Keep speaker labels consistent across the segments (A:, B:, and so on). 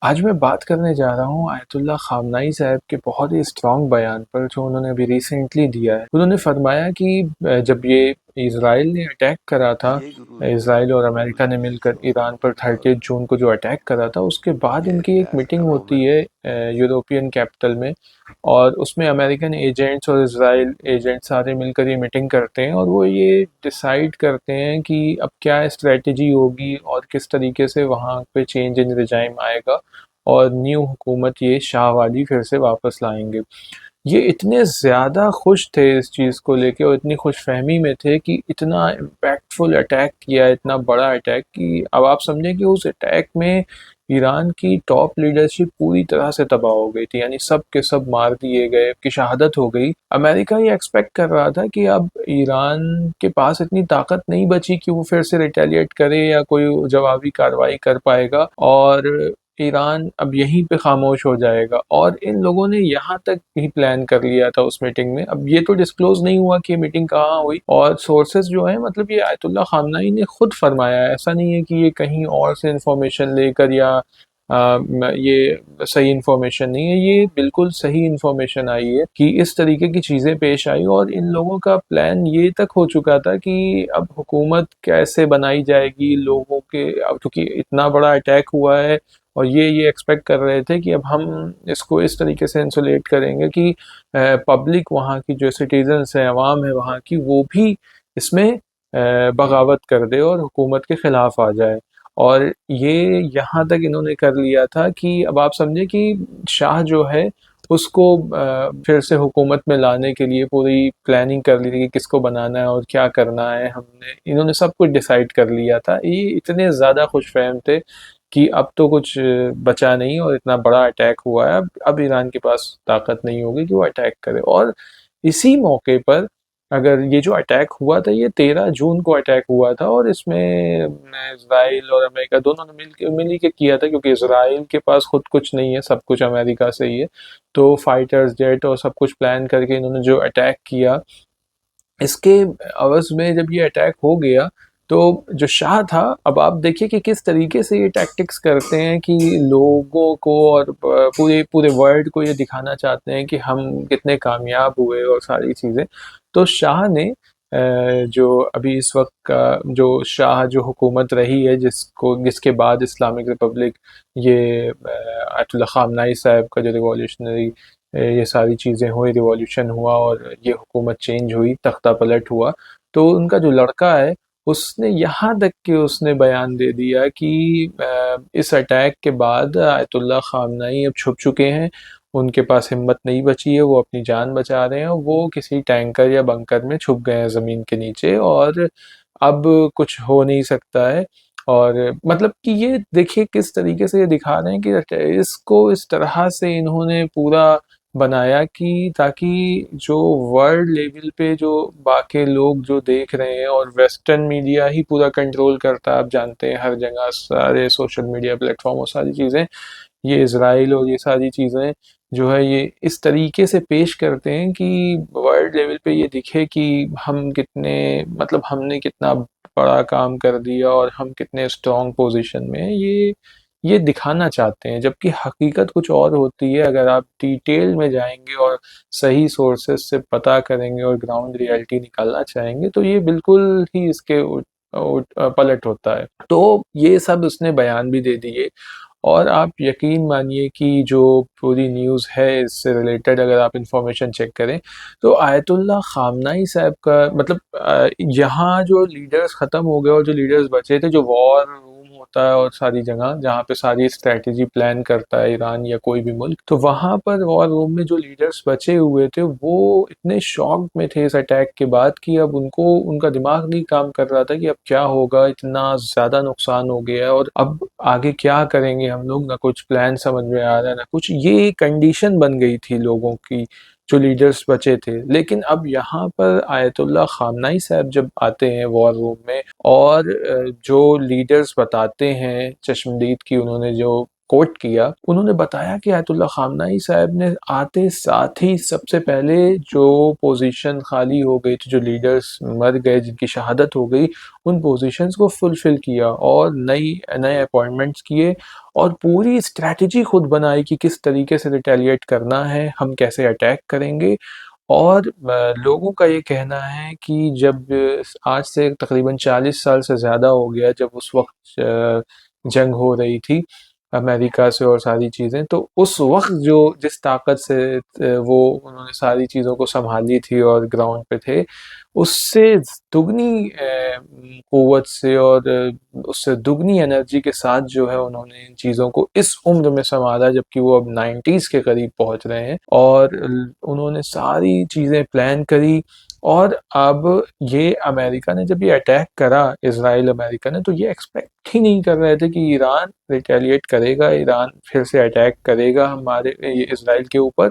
A: आज मैं बात करने जा रहा हूँ आयतुल्लाह ख़ामनाई साहब के बहुत ही स्ट्रॉन्ग बयान पर जो उन्होंने अभी रिसेंटली दिया है। उन्होंने फरमाया कि जब ये इज़राइल ने अटैक करा था,
B: जय गुरु
A: इज़राइल और
B: गुरु
A: अमेरिका ने मिलकर ईरान पर 30 जून को जो अटैक करा था, उसके बाद
B: जय
A: इनकी एक
B: व्यास
A: मीटिंग होती
B: रोवर।
A: है यूरोपियन कैपिटल में। और उसमें अमेरिकन एजेंट्स और इज़राइल एजेंट सारे मिलकर ये मीटिंग करते हैं और वो ये डिसाइड करते हैं कि अब क्या स्ट्रेटजी होगी और किस तरीके से वहाँ पे चेंज इन रिजाइम आएगा और न्यू हुकूमत ये शाह वाली फिर से वापस लाएंगे। ये इतने ज़्यादा खुश थे इस चीज़ को लेके और इतनी खुशफहमी में थे कि इतना इम्पैक्टफुल अटैक किया, इतना बड़ा अटैक कि अब आप समझें कि उस अटैक में ईरान की टॉप लीडरशिप पूरी तरह से तबाह हो गई थी, यानी सब के सब मार दिए गए, की शहादत हो गई। अमेरिका ये एक्सपेक्ट कर रहा था कि अब ईरान के पास इतनी ताकत नहीं बची कि वो फिर से रिटेलिएट करे या कोई जवाबी कार्रवाई कर पाएगा और ईरान अब यहीं पे खामोश हो जाएगा। और इन लोगों ने यहाँ तक ही प्लान कर लिया था उस मीटिंग में। अब ये तो डिस्क्लोज नहीं हुआ कि ये मीटिंग कहाँ हुई और सोर्सेज जो है, मतलब ये आयतुल्ला खामनाई ने खुद फरमाया है, ऐसा नहीं है कि ये कहीं और से इंफॉर्मेशन लेकर या ये सही इंफॉर्मेशन नहीं है, ये बिल्कुल सही इंफॉर्मेशन आई है कि इस तरीके की चीज़ें पेश आई और इन लोगों का प्लान ये तक हो चुका था कि अब हुकूमत कैसे बनाई जाएगी लोगों के, अब क्योंकि इतना बड़ा अटैक हुआ है और ये एक्सपेक्ट कर रहे थे कि अब हम इसको इस तरीके से इंसुलेट करेंगे कि पब्लिक वहाँ की जो सिटीजन्स हैं, अवाम है वहाँ की, वो भी इसमें बगावत कर दे और हुकूमत के ख़िलाफ़ आ जाए। और ये यहाँ तक इन्होंने कर लिया था कि अब आप समझे कि शाह जो है उसको फिर से हुकूमत में लाने के लिए पूरी प्लानिंग कर ली थी कि किसको बनाना है और क्या करना है। हमने इन्होंने सब कुछ डिसाइड कर लिया था। ये इतने ज़्यादा खुशफहम थे कि अब तो कुछ बचा नहीं और इतना बड़ा अटैक हुआ है, अब ईरान के पास ताकत नहीं होगी कि वो अटैक करे। और इसी मौके पर अगर ये जो अटैक हुआ था, ये 13 जून को अटैक हुआ था और इसमें इसराइल और अमेरिका दोनों ने मिल ही के किया था, क्योंकि इसराइल के पास खुद कुछ नहीं है, सब कुछ अमेरिका से ही है। तो फाइटर्स जेट और सब कुछ प्लान करके इन्होंने जो अटैक किया, इसके अवज़ में जब ये अटैक हो गया तो जो शाह था, अब आप देखिए कि किस तरीके से ये टैक्टिक्स करते हैं कि लोगों को और पूरे पूरे वर्ल्ड को ये दिखाना चाहते हैं कि हम कितने कामयाब हुए और सारी चीज़ें। तो शाह ने जो अभी इस वक्त का जो शाह जो हुकूमत रही है, जिसके बाद इस्लामिक रिपब्लिक, ये आयतुल्लाह खामनाई साहब का जो रिवॉल्यूशनरी ये सारी चीज़ें हुई, रिवॉल्यूशन हुआ और ये हुकूमत चेंज हुई, तख्ता पलट हुआ। तो उनका जो लड़का है, उसने यहाँ तक कि उसने बयान दे दिया कि इस अटैक के बाद आयतुल्लाह खामनाई अब छुप चुके हैं, उनके पास हिम्मत नहीं बची है, वो अपनी जान बचा रहे हैं और वो किसी टैंकर या बंकर में छुप गए हैं ज़मीन के नीचे और अब कुछ हो नहीं सकता है। और मतलब कि ये देखिए किस तरीके से ये दिखा रहे हैं कि इसको इस तरह से इन्होंने पूरा बनाया कि ताकि जो वर्ल्ड लेवल पे जो बाकी लोग जो देख रहे हैं, और वेस्टर्न मीडिया ही पूरा कंट्रोल करता है, आप जानते हैं हर जगह सारे सोशल मीडिया प्लेटफॉर्म और सारी चीज़ें, ये इज़राइल और ये सारी चीज़ें जो है ये इस तरीके से पेश करते हैं कि वर्ल्ड लेवल पे ये दिखे कि हम कितने, मतलब हमने कितना बड़ा काम कर दिया और हम कितने स्ट्रॉन्ग पोजीशन में हैं, ये दिखाना चाहते हैं, जबकि हकीकत कुछ और होती है। अगर आप डिटेल में जाएंगे और सही सोर्सेज से पता करेंगे और ग्राउंड रियलिटी निकालना चाहेंगे तो ये बिल्कुल ही इसके पलट होता है। तो ये सब उसने बयान भी दे दिए और आप यकीन मानिए कि जो पूरी न्यूज़ है इससे रिलेटेड अगर आप इंफॉर्मेशन चेक करें तो आयतुल्लाह खामनाई साहब का मतलब यहाँ जो लीडर्स ख़त्म हो गए और जो लीडर्स बचे थे, जो वॉर रूम होता है और सारी जगह जहाँ पे सारी स्ट्रेटजी प्लान करता है ईरान या कोई भी मुल्क, तो वहाँ पर वॉर रूम में जो लीडर्स बचे हुए थे वो इतने शॉक में थे इस अटैक के बाद कि अब उनको, उनका दिमाग नहीं काम कर रहा था कि अब क्या होगा, इतना ज़्यादा नुकसान हो गया है और अब आगे क्या करेंगे हम लोग, ना कुछ प्लान समझ में आ रहा है ना कुछ। ये कंडीशन बन गई थी लोगों की, जो लीडर्स बचे थे। लेकिन अब यहाँ पर आयतुल्लाह खामनाई साहब जब आते हैं वॉर रूम में और जो लीडर्स बताते हैं चश्मदीद की, उन्होंने जो कोट किया। उन्होंने बताया कि आयतुल्लाह खामनाई साहब ने आते साथ ही सबसे पहले जो पोजीशन खाली हो गई थी, जो लीडर्स मर गए, जिनकी शहादत हो गई, उन पोजीशंस को फुलफिल किया और नए अपॉइंटमेंट्स किए और पूरी स्ट्रैटेजी खुद बनाई कि किस तरीके से रिटेलिएट करना है, हम कैसे अटैक करेंगे। और लोगों का ये कहना है कि जब आज से तकरीबन 40 साल से ज़्यादा हो गया, जब उस वक़्त जंग हो रही थी अमेरिका से और सारी चीज़ें, तो उस वक़्त जो जिस ताकत से वो उन्होंने सारी चीज़ों को सँभाली थी और ग्राउंड पे थे, उससे दुगनी क़ुव्वत से और उससे दुगनी एनर्जी के साथ जो है उन्होंने इन चीज़ों को इस उम्र में सँभाला, जबकि वो अब 90s के करीब पहुँच रहे हैं और उन्होंने सारी चीज़ें प्लान करी। और अब ये अमेरिका ने जब ये अटैक करा, इज़राइल अमेरिका ने, तो ये एक्सपेक्ट ही नहीं कर रहे थे कि ईरान रिटेलिएट करेगा, ईरान फिर से अटैक करेगा हमारे ये इज़राइल के ऊपर।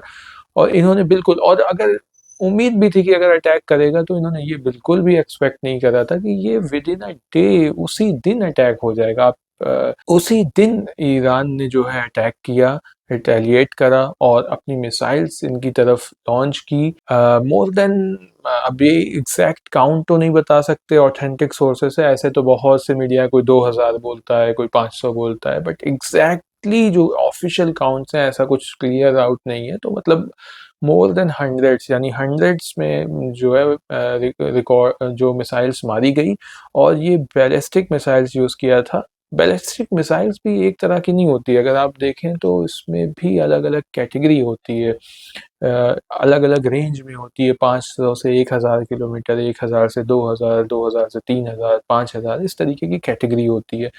A: और इन्होंने बिल्कुल, और अगर उम्मीद भी थी कि अगर अटैक करेगा, तो इन्होंने ये बिल्कुल भी एक्सपेक्ट नहीं करा था कि ये विद इन अ डे, उसी दिन अटैक हो जाएगा। आप उसी दिन ईरान ने जो है अटैक किया, रिटेलिएट करा और अपनी मिसाइल्स इनकी तरफ लॉन्च की। मोर देन, अब ये एग्जैक्ट काउंट तो नहीं बता सकते ऑथेंटिक सोर्सेस है, ऐसे तो बहुत से मीडिया, कोई 2000 बोलता है, कोई 500 बोलता है, बट एग्जैक्टली जो ऑफिशियल काउंट्स हैं ऐसा कुछ क्लियर आउट नहीं है। तो मतलब मोर देन हंड्रेड्स, यानी हंड्रेड्स में जो है रिकॉर्ड जो मिसाइल्स मारी गई। और ये बैलिस्टिक मिसाइल्स यूज़ किया था। बैलिस्टिक मिसाइल्स भी एक तरह की नहीं होती, अगर आप देखें तो इसमें भी अलग अलग कैटेगरी होती है, अलग अलग रेंज में होती है, 500 से 1000 किलोमीटर, 1000 से 2000, 2000 से 3000, 5000, इस तरीके की कैटेगरी होती है।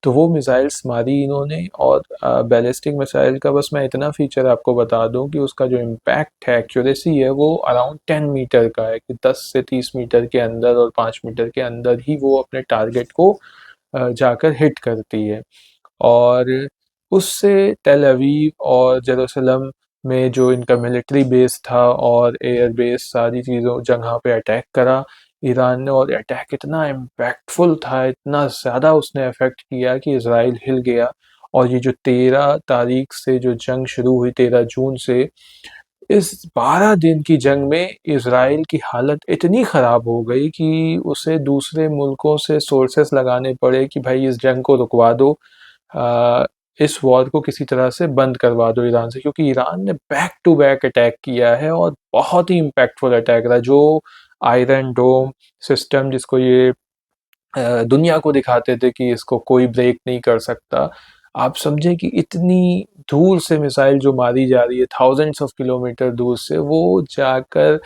A: तो वो मिसाइल्स मारी इन्होंने। और बैलिस्टिक मिसाइल का बस मैं इतना फीचर आपको बता दूं कि उसका जो इम्पैक्ट है, एक्यूरेसी है, वो अराउंड 10 मीटर का है, कि 10 से 30 मीटर के अंदर और 5 मीटर के अंदर ही वो अपने टारगेट को जाकर हिट करती है। और उससे टेल अवीव और जेरूसलम में जो इनका मिलिट्री बेस था और एयर बेस, सारी चीज़ों जगह पे अटैक करा ईरान ने। और अटैक इतना इम्पैक्टफुल था, इतना ज़्यादा उसने अफेक्ट किया कि इज़राइल हिल गया। और ये जो 13 तारीख से जो जंग शुरू हुई, 13 जून से, इस 12 दिन की जंग में इज़राइल की हालत इतनी ख़राब हो गई कि उसे दूसरे मुल्कों से सोर्सेस लगाने पड़े कि भाई इस जंग को रुकवा दो, अ, इस वॉर को किसी तरह से बंद करवा दो ईरान से, क्योंकि ईरान ने बैक टू बैक अटैक किया है और बहुत ही इम्पैक्टफुल अटैक रहा। जो आयरन डोम सिस्टम, जिसको ये दुनिया को दिखाते थे कि इसको कोई ब्रेक नहीं कर सकता, आप समझे कि इतनी दूर से मिसाइल जो मारी जा रही है, थाउजेंड्स ऑफ किलोमीटर दूर से, वो जाकर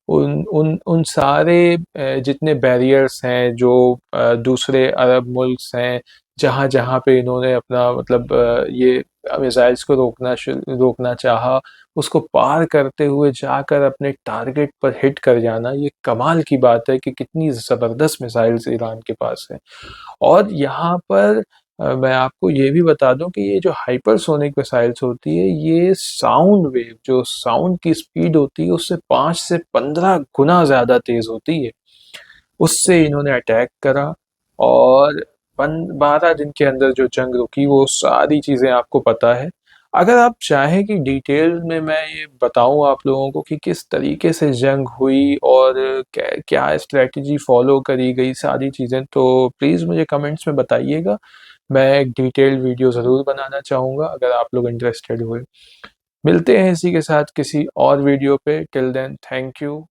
A: उन उन उन सारे जितने बैरियर्स हैं जो दूसरे अरब मुल्क्स हैं, जहाँ जहाँ पे इन्होंने अपना मतलब ये मिसाइल्स को रोकना चाहा, उसको पार करते हुए जाकर अपने टारगेट पर हिट कर जाना, ये कमाल की बात है कि कितनी ज़बरदस्त मिसाइल्स ईरान के पास हैं। और यहाँ पर मैं आपको ये भी बता दूं कि ये जो हाइपरसोनिक मिसाइल्स होती है, ये साउंड वेव, जो साउंड की स्पीड होती है, उससे 5 से 15 गुना ज़्यादा तेज़ होती है। उससे इन्होंने अटैक करा और 12 दिन के अंदर जो जंग रुकी, वो सारी चीज़ें आपको पता है। अगर आप चाहें कि डिटेल में मैं ये बताऊं आप लोगों को कि किस तरीके से जंग हुई और क्या क्या स्ट्रेटजी फॉलो करी गई, सारी चीज़ें, तो प्लीज़ मुझे कमेंट्स में बताइएगा। मैं एक डिटेल्ड वीडियो ज़रूर बनाना चाहूँगा अगर आप लोग इंटरेस्टेड हुए। मिलते हैं इसी के साथ किसी और वीडियो पे। Till then, thank you.